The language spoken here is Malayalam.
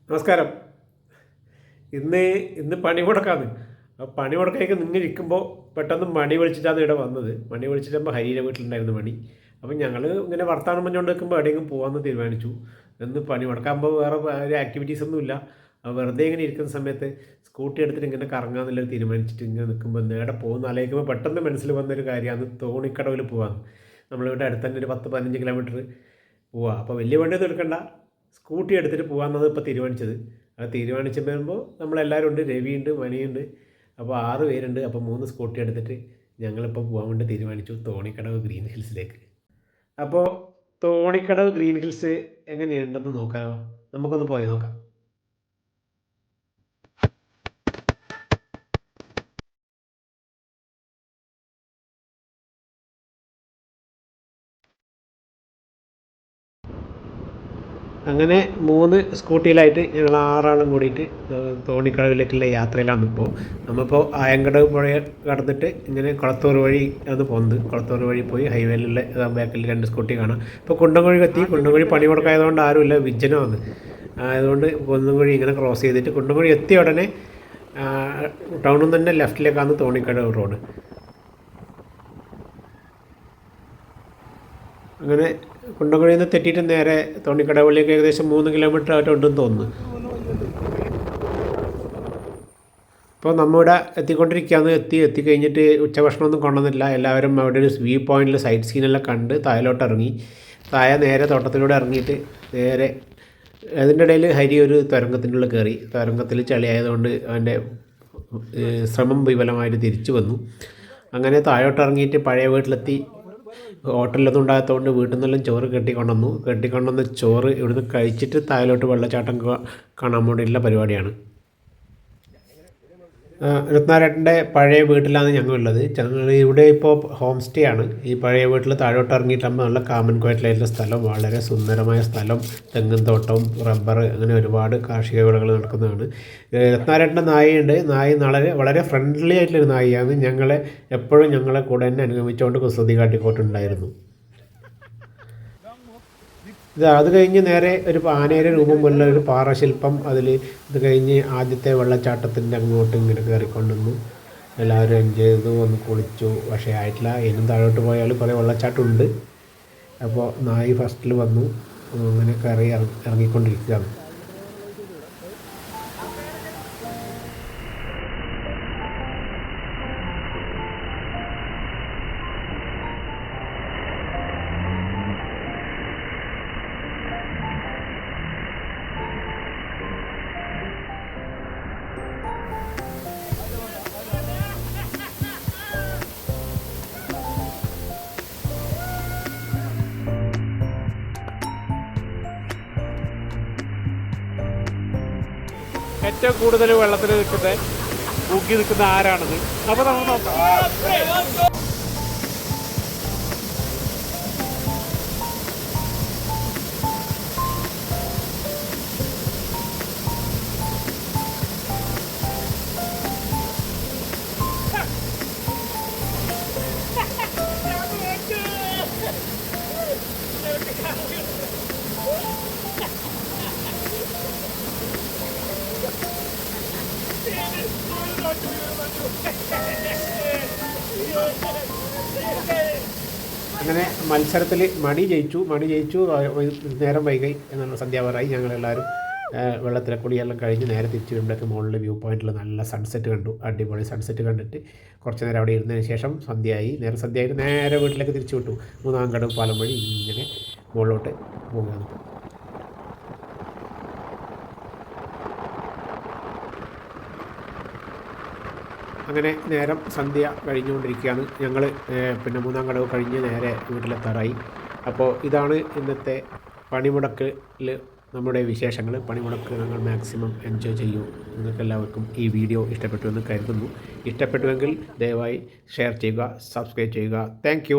നമസ്കാരം. ഇന്ന് ഇന്ന് പണിമുടക്കാണ്. ആ പണിമുടക്കേക്ക് നിങ്ങൾ ഇരിക്കുമ്പോൾ പെട്ടെന്ന് മണി വിളിച്ചിട്ടാണ് ഇവിടെ വന്നത്. മണി വിളിച്ചിട്ടുമ്പോൾ ഹരിയുടെ വീട്ടിലുണ്ടായിരുന്നു മണി. അപ്പം ഞങ്ങൾ ഇങ്ങനെ വർത്താനം പറഞ്ഞുകൊണ്ട് നിൽക്കുമ്പോൾ എവിടെയെങ്കിലും പോകാമെന്ന് തീരുമാനിച്ചു. ഇന്ന് പണിമുടക്കാകുമ്പോൾ വേറെ ഒരു ആക്ടിവിറ്റീസ് ഒന്നുമില്ല. വെറുതെ ഇങ്ങനെ ഇരിക്കുന്ന സമയത്ത് സ്കൂട്ടി എടുത്തിട്ട് ഇങ്ങനെ കറങ്ങാമെന്നുള്ളത് തീരുമാനിച്ചിട്ട് ഇങ്ങനെ നിൽക്കുമ്പോൾ നേരെ പോകുന്ന ആലോചിക്കുമ്പോൾ പെട്ടെന്ന് മനസ്സിൽ വന്നൊരു കാര്യമാണ് തോണിക്കടവിൽ പോകാമെന്ന്. നമ്മളിവിടെ അടുത്ത് തന്നെ ഒരു 10-15 കിലോമീറ്റർ പോവാം. അപ്പോൾ വലിയ വണ്ടിയൊന്നും എടുക്കണ്ട, സ്കൂട്ടി എടുത്തിട്ട് പോകാമെന്നത് ഇപ്പോൾ തീരുമാനിച്ചത്. അത് തീരുമാനിച്ച് വരുമ്പോൾ നമ്മളെല്ലാവരും ഉണ്ട്. രവിയുണ്ട്, മണിയുണ്ട്. അപ്പോൾ 6 പേരുണ്ട്. അപ്പോൾ 3 സ്കൂട്ടി എടുത്തിട്ട് ഞങ്ങളിപ്പോൾ പോകാൻ വേണ്ടി തീരുമാനിച്ചു തോണിക്കടവ് ഗ്രീൻ ഹിൽസിലേക്ക്. അപ്പോൾ തോണിക്കടവ് ഗ്രീൻ ഹിൽസ് എങ്ങനെയുണ്ടെന്ന് നോക്കാമോ? നമുക്കൊന്ന് പോയി നോക്കാം. അങ്ങനെ 3 സ്കൂട്ടിയിലായിട്ട് ഞങ്ങൾ 6 ആളും കൂടിയിട്ട് തോണിക്കടവിലേക്കുള്ള യാത്രയിലാണ് ഇപ്പോൾ. നമ്മളിപ്പോൾ ആയങ്കടവ് പുഴ കടന്നിട്ട് ഇങ്ങനെ കുളത്തൂർ വഴി അത് പോകുന്നത്. കുളത്തൂർ വഴി പോയി ഹൈവേയിലുള്ള ബാക്കിൽ 2 സ്കൂട്ടി കാണാം. ഇപ്പോൾ കുണ്ടംകുഴി എത്തി. കുണ്ടംകുഴി പണി മുടക്കായതുകൊണ്ട് ആരുമില്ല, വിജനമാണ്. അതുകൊണ്ട് കുന്നംകുഴി ഇങ്ങനെ ക്രോസ് ചെയ്തിട്ട് കുണ്ടംകുഴി എത്തിയ ഉടനെ ടൗണിൽ നിന്ന് തന്നെ ലെഫ്റ്റിലേക്കാണ് തോണിക്കടവ് റോഡ്. അങ്ങനെ കുണ്ടംകുഴിയിൽ നിന്ന് തെറ്റിയിട്ട് നേരെ തോണിക്കടവിലേക്ക് ഏകദേശം 3 കിലോമീറ്റർ ആയിട്ടുണ്ടെന്ന് തോന്നുന്നു. ഇപ്പോൾ നമ്മളിവിടെ എത്തിക്കൊണ്ടിരിക്കുകയാണ്. എത്തിക്കഴിഞ്ഞിട്ട് ഉച്ചഭക്ഷണമൊന്നും കൊണ്ടുവന്നില്ല. എല്ലാവരും അവിടെ ഒരു വ്യൂ പോയിന്റിൽ സൈറ്റ് സീനെല്ലാം കണ്ട് താഴോട്ട് ഇറങ്ങി. നേരെ തോട്ടത്തിലൂടെ ഇറങ്ങിയിട്ട് നേരെ അതിൻ്റെ ഇടയിൽ ഹരി ഒരു തുരങ്കത്തിൻ്റെ ഉള്ളിൽ കയറി. തുരങ്കത്തിൽ ചളിയായതുകൊണ്ട് അവൻ്റെ ശ്രമം വിഫലമായിട്ട് തിരിച്ചു വന്നു. അങ്ങനെ താഴോട്ട് ഇറങ്ങിയിട്ട് പഴയ വീട്ടിലെത്തി. ഹോട്ടലിലൊന്നും ഉണ്ടാകാത്തതുകൊണ്ട് വീട്ടിൽ നിന്നെല്ലാം ചോറ് കെട്ടിക്കൊണ്ടുവന്ന് ചോറ് ഇവിടുന്ന് കഴിച്ചിട്ട് താഴോട്ട് വെള്ളച്ചാട്ടം കാണാൻ വേണ്ടിയിട്ടുള്ള പരിപാടിയാണ്. രത്നാരേട്ടൻ്റെ പഴയ വീട്ടിലാണ് ഞങ്ങളുള്ളത്. ഞങ്ങൾ ഇവിടെ ഇപ്പോൾ ഹോം സ്റ്റേ ആണ്. ഈ പഴയ വീട്ടിൽ താഴോട്ട് ഇറങ്ങിയിട്ടാകുമ്പോൾ നല്ല കാമൻ കോയറ്റിലായിട്ടുള്ള സ്ഥലം, വളരെ സുന്ദരമായ സ്ഥലം, തെങ്ങും തോട്ടം, റബ്ബർ, അങ്ങനെ ഒരുപാട് കാർഷിക വിളകൾ നടക്കുന്നതാണ്. രത്നാരേട്ടൻ്റെ നായയുണ്ട്. നായ വളരെ ഫ്രണ്ട്ലി ആയിട്ടുള്ളൊരു നായയാണ്. എപ്പോഴും ഞങ്ങളെ കൂടെ തന്നെ അനുഗമിച്ചുകൊണ്ട് കുസൃതി കാട്ടിക്കോട്ടുണ്ടായിരുന്നു. അത് കഴിഞ്ഞ് നേരെ ഒരു ആനയുടെ രൂപം പോലുള്ള ഒരു പാറശില്പം, ഇത് കഴിഞ്ഞ് ആദ്യത്തെ വെള്ളച്ചാട്ടത്തിൻ്റെ അങ്ങോട്ട് ഇങ്ങനെ കയറിക്കൊണ്ടുവന്നു. എല്ലാവരും എൻജോയ് ചെയ്തു, ഒന്ന് കുളിച്ചു. പക്ഷേ ആയിട്ടില്ല, ഇനിയും താഴോട്ട് പോയാൽ കുറേ വെള്ളച്ചാട്ടം ഉണ്ട്. അപ്പോൾ നായി ഫസ്റ്റിൽ വന്നു. അങ്ങനെ ഇറങ്ങിക്കൊണ്ടിരിക്കുകയാണ്. ഏറ്റവും കൂടുതൽ വെള്ളത്തിൽ മുങ്ങി നിൽക്കുന്ന ആരാണത്? അപ്പോൾ നമുക്ക് നോക്കാം. അങ്ങനെ മത്സരത്തിൽ മണി ജയിച്ചു. നേരം വൈകി എന്നാണ്, സന്ധ്യാവാറായി. ഞങ്ങളെല്ലാവരും വെള്ളത്തിലെ കുളിയെല്ലാം കഴിഞ്ഞ് നേരെ തിരിച്ച് വരുമ്പോഴേക്ക് മുകളിൽ വ്യൂ പോയിന്റിൽ നല്ല സൺസെറ്റ് കണ്ടു. അടിപൊളി സൺസെറ്റ് കണ്ടിട്ട് കുറച്ച് നേരം അവിടെ ഇരുന്നതിന് ശേഷം സന്ധ്യയായിട്ട് നേരെ വീട്ടിലേക്ക് തിരിച്ചു വിട്ടു. 3-ാം കടവ് പാലം വഴി ഇങ്ങനെ മുകളിലോട്ട് പോകുകയാണ്. അങ്ങനെ നേരം സന്ധ്യ കഴിഞ്ഞുകൊണ്ടിരിക്കുകയാണ്. ഞങ്ങൾ 3-ാം കടവ് കഴിഞ്ഞ് നേരെ വീട്ടിലെത്താറായി. അപ്പോൾ ഇതാണ് ഇന്നത്തെ പണിമുടക്കിൽ നമ്മുടെ വിശേഷങ്ങൾ. പണിമുടക്ക് ഞങ്ങൾ മാക്സിമം എൻജോയ് ചെയ്യൂ. നിങ്ങൾക്കെല്ലാവർക്കും ഈ വീഡിയോ ഇഷ്ടപ്പെട്ടു എന്ന് കരുതുന്നു. ഇഷ്ടപ്പെട്ടുവെങ്കിൽ ദയവായി ഷെയർ ചെയ്യുക, സബ്സ്ക്രൈബ് ചെയ്യുക. താങ്ക്